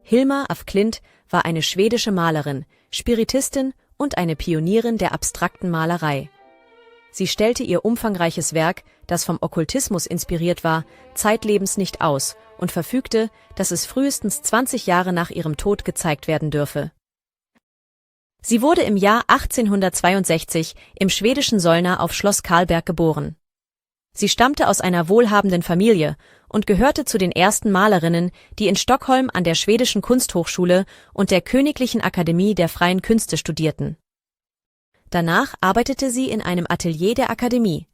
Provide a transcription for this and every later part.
Hilma af Klint war eine schwedische Malerin, Spiritistin und eine Pionierin der abstrakten Malerei. Sie stellte ihr umfangreiches Werk, das vom Okkultismus inspiriert war, zeitlebens nicht aus und verfügte, dass es frühestens 20 Jahre nach ihrem Tod gezeigt werden dürfe. Sie wurde im Jahr 1862 im schwedischen Solna auf Schloss Karlberg geboren. Sie stammte aus einer wohlhabenden Familie und gehörte zu den ersten Malerinnen, die in Stockholm an der Schwedischen Kunsthochschule und der Königlichen Akademie der Freien Künste studierten. Danach arbeitete sie in einem Atelier der Akademie.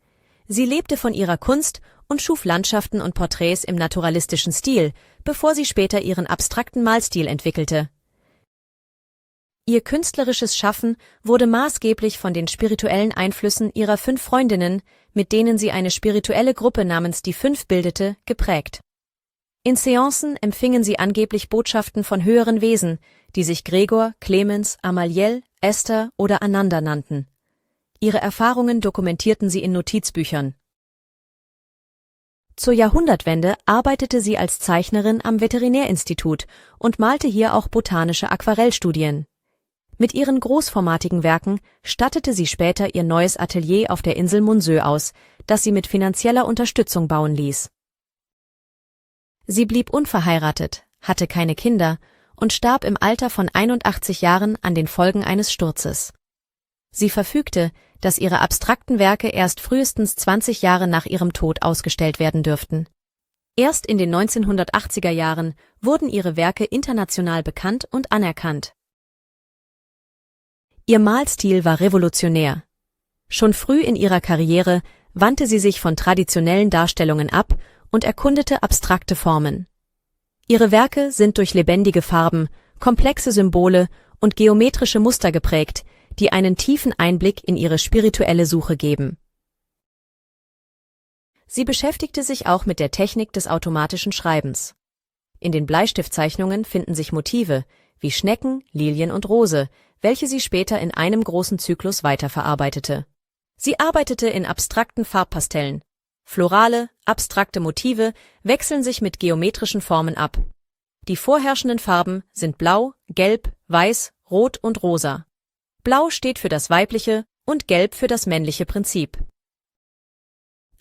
Sie lebte von ihrer Kunst und schuf Landschaften und Porträts im naturalistischen Stil, bevor sie später ihren abstrakten Malstil entwickelte. Ihr künstlerisches Schaffen wurde maßgeblich von den spirituellen Einflüssen ihrer 5 Freundinnen, mit denen sie eine spirituelle Gruppe namens die 5 bildete, geprägt. In Seancen empfingen sie angeblich Botschaften von höheren Wesen, die sich Gregor, Clemens, Amaliel, Esther oder Ananda nannten. Ihre Erfahrungen dokumentierten sie in Notizbüchern. Zur Jahrhundertwende arbeitete sie als Zeichnerin am Veterinärinstitut und malte hier auch botanische Aquarellstudien. Mit ihren großformatigen Werken stattete sie später ihr neues Atelier auf der Insel Monceau aus, das sie mit finanzieller Unterstützung bauen ließ. Sie blieb unverheiratet, hatte keine Kinder und starb im Alter von 81 Jahren an den Folgen eines Sturzes. Sie verfügte, dass ihre abstrakten Werke erst frühestens 20 Jahre nach ihrem Tod ausgestellt werden dürften. Erst in den 1980er Jahren wurden ihre Werke international bekannt und anerkannt. Ihr Malstil war revolutionär. Schon früh in ihrer Karriere wandte sie sich von traditionellen Darstellungen ab und erkundete abstrakte Formen. Ihre Werke sind durch lebendige Farben, komplexe Symbole und geometrische Muster geprägt, die einen tiefen Einblick in ihre spirituelle Suche geben. Sie beschäftigte sich auch mit der Technik des automatischen Schreibens. In den Bleistiftzeichnungen finden sich Motive wie Schnecken, Lilien und Rose, welche sie später in einem großen Zyklus weiterverarbeitete. Sie arbeitete in abstrakten Farbpastellen. Florale, abstrakte Motive wechseln sich mit geometrischen Formen ab. Die vorherrschenden Farben sind Blau, Gelb, Weiß, Rot und Rosa. Blau steht für das weibliche und Gelb für das männliche Prinzip.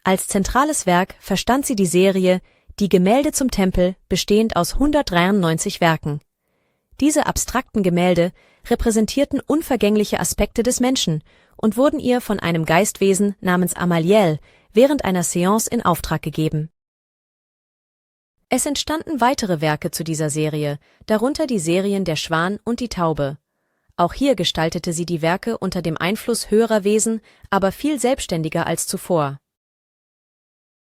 Als zentrales Werk verstand sie die Serie Die Gemälde zum Tempel, bestehend aus 193 Werken. Diese abstrakten Gemälde repräsentierten unvergängliche Aspekte des Menschen und wurden ihr von einem Geistwesen namens Amaliel während einer Seance in Auftrag gegeben. Es entstanden weitere Werke zu dieser Serie, darunter die Serien Der Schwan und die Taube. Auch hier gestaltete sie die Werke unter dem Einfluss höherer Wesen, aber viel selbstständiger als zuvor.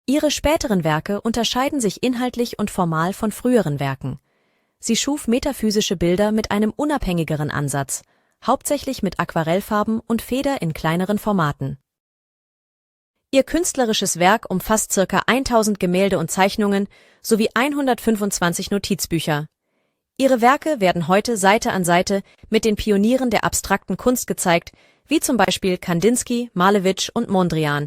Ihre späteren Werke unterscheiden sich inhaltlich und formal von früheren Werken. Sie schuf metaphysische Bilder mit einem unabhängigeren Ansatz, hauptsächlich mit Aquarellfarben und Feder in kleineren Formaten. Ihr künstlerisches Werk umfasst ca. 1000 Gemälde und Zeichnungen sowie 125 Notizbücher. Ihre Werke werden heute Seite an Seite mit den Pionieren der abstrakten Kunst gezeigt, wie zum Beispiel Kandinsky, Malevich und Mondrian,